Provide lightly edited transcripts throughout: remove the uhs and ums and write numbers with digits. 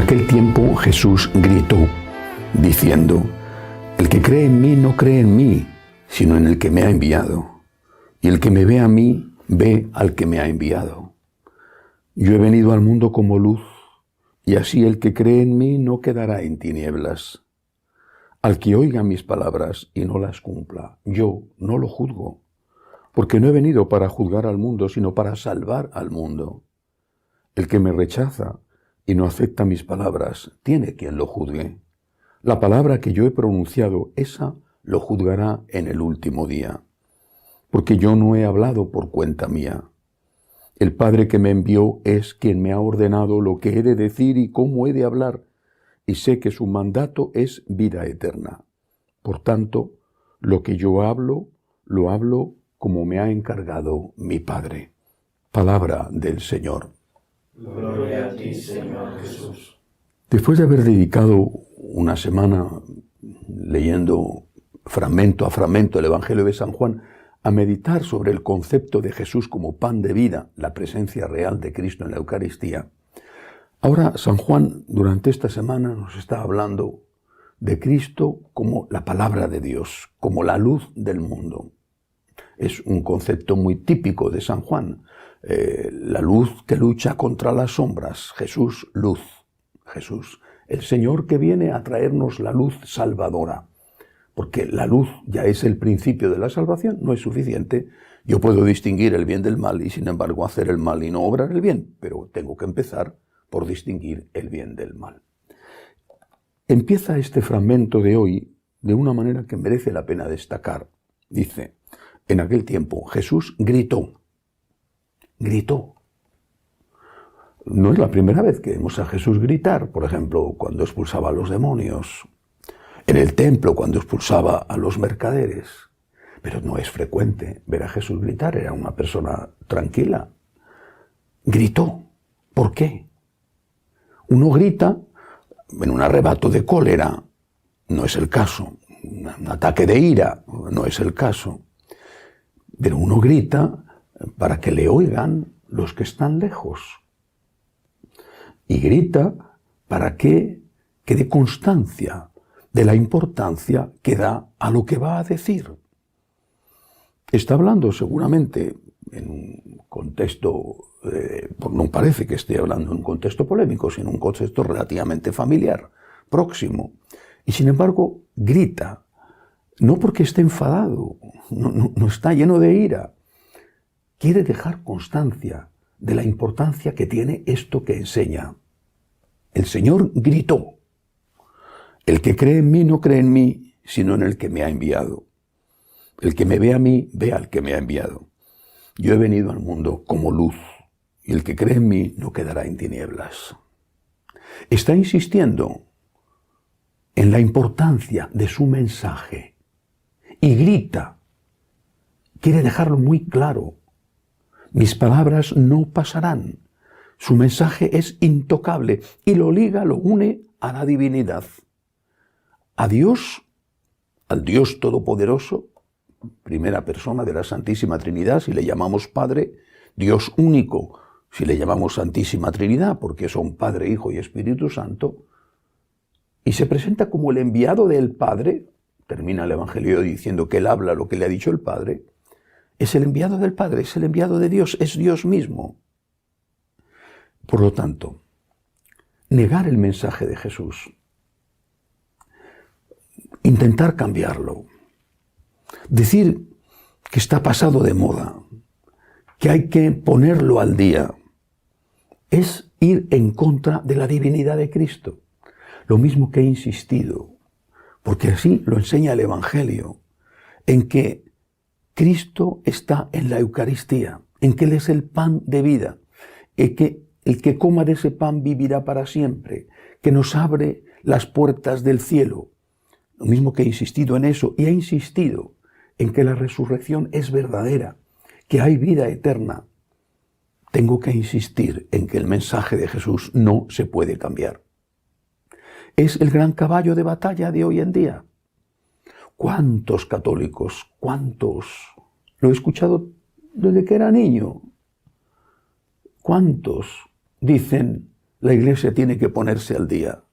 aquel tiempo Jesús gritó, diciendo: el que cree en mí no cree en mí, sino en el que me ha enviado. Y el que me ve a mí, ve al que me ha enviado. Yo he venido al mundo como luz, y así el que cree en mí no quedará en tinieblas. Al que oiga mis palabras y no las cumpla, yo no lo juzgo, porque no he venido para juzgar al mundo, sino para salvar al mundo. El que me rechaza y no acepta mis palabras, tiene quien lo juzgue. La palabra que yo he pronunciado, esa lo juzgará en el último día, porque yo no he hablado por cuenta mía. El Padre que me envió es quien me ha ordenado lo que he de decir y cómo he de hablar, y sé que su mandato es vida eterna. Por tanto, lo que yo hablo, lo hablo como me ha encargado mi Padre. Palabra del Señor. Gloria a ti, Señor Jesús. Después de haber dedicado una semana leyendo fragmento a fragmento el Evangelio de San Juan, a meditar sobre el concepto de Jesús como pan de vida, la presencia real de Cristo en la Eucaristía, ahora San Juan durante esta semana nos está hablando de Cristo como la palabra de Dios, como la luz del mundo. Es un concepto muy típico de San Juan, la luz que lucha contra las sombras, Jesús, luz. Jesús, el Señor que viene a traernos la luz salvadora. Porque la luz ya es el principio de la salvación, no es suficiente. Yo puedo distinguir el bien del mal y sin embargo hacer el mal y no obrar el bien, pero tengo que empezar por distinguir el bien del mal. Empieza este fragmento de hoy de una manera que merece la pena destacar. Dice: en aquel tiempo Jesús gritó. No es la primera vez que vemos a Jesús gritar, por ejemplo, cuando expulsaba a los demonios, en el templo cuando expulsaba a los mercaderes. Pero no es frecuente ver a Jesús gritar, era una persona tranquila. Gritó. ¿Por qué? Uno grita en un arrebato de cólera, no es el caso. Un ataque de ira, no es el caso. Pero uno grita para que le oigan los que están lejos. Y grita para que quede constancia de la importancia que da a lo que va a decir. Está hablando seguramente en un contexto, no parece que esté hablando en un contexto polémico, sino en un contexto relativamente familiar, próximo. Y sin embargo, grita, no porque esté enfadado, no está lleno de ira. Quiere dejar constancia de la importancia que tiene esto que enseña. El Señor gritó: el que cree en mí no cree en mí, sino en el que me ha enviado. El que me ve a mí, ve al que me ha enviado. Yo he venido al mundo como luz, y el que cree en mí no quedará en tinieblas. Está insistiendo en la importancia de su mensaje y grita. Quiere dejarlo muy claro. Mis palabras no pasarán. Su mensaje es intocable y lo liga, lo une a la divinidad. A Dios, al Dios Todopoderoso, primera persona de la Santísima Trinidad, si le llamamos Padre, Dios único, si le llamamos Santísima Trinidad, porque son Padre, Hijo y Espíritu Santo, y se presenta como el enviado del Padre. Termina el Evangelio diciendo que él habla lo que le ha dicho el Padre. Es el enviado del Padre, es el enviado de Dios, es Dios mismo. Por lo tanto, negar el mensaje de Jesús, intentar cambiarlo, decir que está pasado de moda, que hay que ponerlo al día, es ir en contra de la divinidad de Cristo. Lo mismo que he insistido, porque así lo enseña el Evangelio, en que Cristo está en la Eucaristía, en que Él es el pan de vida, y que el que coma de ese pan vivirá para siempre, que nos abre las puertas del cielo. Lo mismo que he insistido en eso, y he insistido en que la resurrección es verdadera, que hay vida eterna. Tengo que insistir en que el mensaje de Jesús no se puede cambiar. Es el gran caballo de batalla de hoy en día. ¿Cuántos católicos? ¿Cuántos? Lo he escuchado desde que era niño. ¿Cuántos dicen la Iglesia tiene que ponerse al día.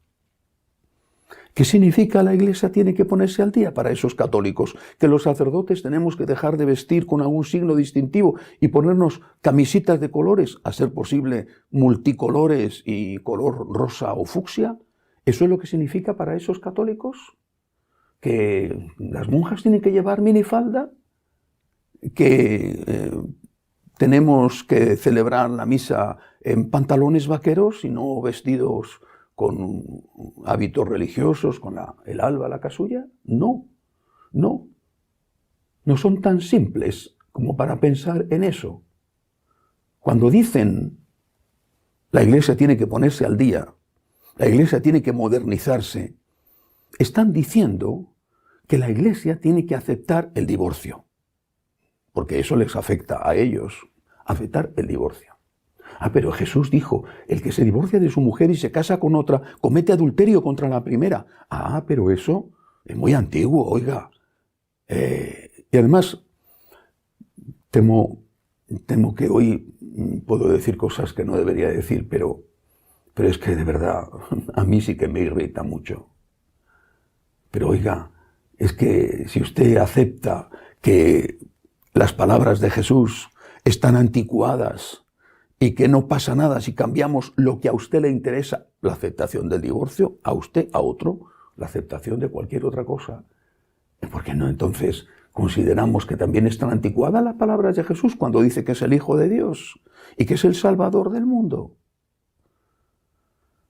¿Qué significa la Iglesia tiene que ponerse al día para esos católicos? Que los sacerdotes tenemos que dejar de vestir con algún signo distintivo y ponernos camisitas de colores, a ser posible multicolores y color rosa o fucsia. ¿Eso es lo que significa para esos católicos? ¿Que las monjas tienen que llevar minifalda? ¿Que tenemos que celebrar la misa en pantalones vaqueros y no vestidos con hábitos religiosos, con el alba, la casulla? No, no. No son tan simples como para pensar en eso. Cuando dicen la Iglesia tiene que ponerse al día, la Iglesia tiene que modernizarse, están diciendo que la Iglesia tiene que aceptar el divorcio, porque eso les afecta a ellos, aceptar el divorcio. Pero Jesús dijo, el que se divorcia de su mujer y se casa con otra, comete adulterio contra la primera. Pero eso es muy antiguo, oiga. Y además, temo que hoy puedo decir cosas que no debería decir, pero es que de verdad, a mí sí que me irrita mucho. Pero oiga, es que si usted acepta que las palabras de Jesús están anticuadas, y que no pasa nada si cambiamos lo que a usted le interesa, la aceptación del divorcio, a usted, a otro, la aceptación de cualquier otra cosa. ¿Por qué no entonces consideramos que también están anticuadas las palabras de Jesús cuando dice que es el Hijo de Dios y que es el Salvador del mundo?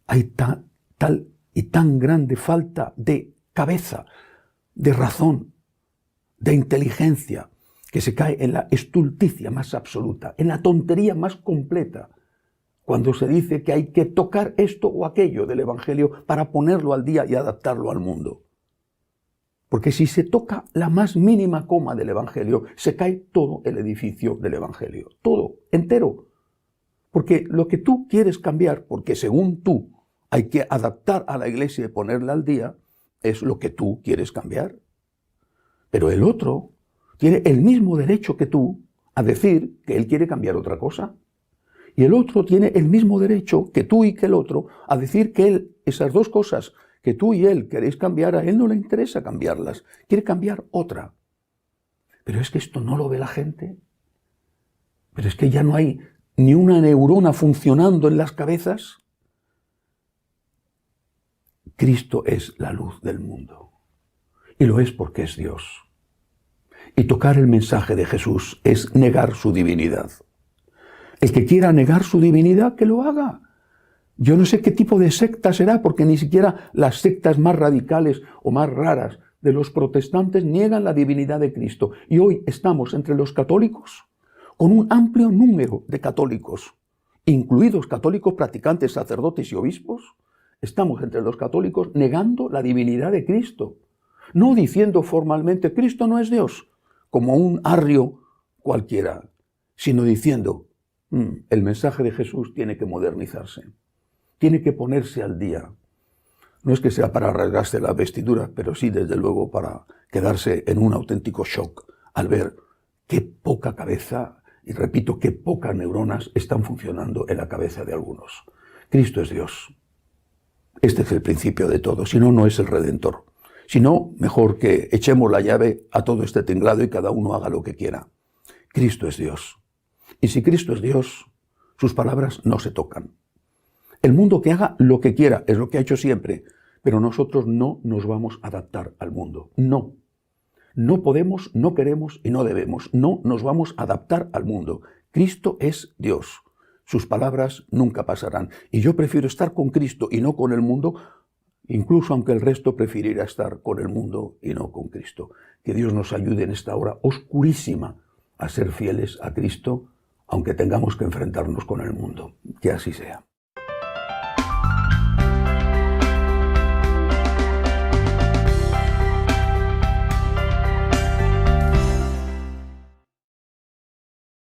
Hay tal y tan grande falta de cabeza, de razón, de inteligencia, que se cae en la estulticia más absoluta, en la tontería más completa, cuando se dice que hay que tocar esto o aquello del Evangelio para ponerlo al día y adaptarlo al mundo. Porque si se toca la más mínima coma del Evangelio, se cae todo el edificio del Evangelio, todo, entero. Porque lo que tú quieres cambiar, porque según tú hay que adaptar a la Iglesia y ponerla al día, es lo que tú quieres cambiar. Pero el otro tiene el mismo derecho que tú a decir que él quiere cambiar otra cosa. Y el otro tiene el mismo derecho que tú y que el otro a decir que él, esas dos cosas que tú y él queréis cambiar, a él no le interesa cambiarlas, quiere cambiar otra. Pero es que esto no lo ve la gente. Pero es que ya no hay ni una neurona funcionando en las cabezas. Cristo es la luz del mundo. Y lo es porque es Dios. Y tocar el mensaje de Jesús es negar su divinidad. El que quiera negar su divinidad, que lo haga. Yo no sé qué tipo de secta será, porque ni siquiera las sectas más radicales o más raras de los protestantes niegan la divinidad de Cristo. Y hoy estamos entre los católicos, con un amplio número de católicos, incluidos católicos practicantes, sacerdotes y obispos, estamos entre los católicos negando la divinidad de Cristo. No diciendo formalmente, Cristo no es Dios, como un arrio cualquiera, sino diciendo, el mensaje de Jesús tiene que modernizarse, tiene que ponerse al día. No es que sea para rasgarse la vestidura, pero sí, desde luego, para quedarse en un auténtico shock al ver qué poca cabeza, y repito, qué pocas neuronas están funcionando en la cabeza de algunos. Cristo es Dios. Este es el principio de todo, si no, no es el Redentor. Si no, mejor que echemos la llave a todo este tinglado y cada uno haga lo que quiera. Cristo es Dios. Y si Cristo es Dios, sus palabras no se tocan. El mundo que haga lo que quiera, es lo que ha hecho siempre, pero nosotros no nos vamos a adaptar al mundo. No. No podemos, no queremos y no debemos. No nos vamos a adaptar al mundo. Cristo es Dios. Sus palabras nunca pasarán. Y yo prefiero estar con Cristo y no con el mundo, incluso aunque el resto prefiriera estar con el mundo y no con Cristo. Que Dios nos ayude en esta hora oscurísima a ser fieles a Cristo, aunque tengamos que enfrentarnos con el mundo. Que así sea.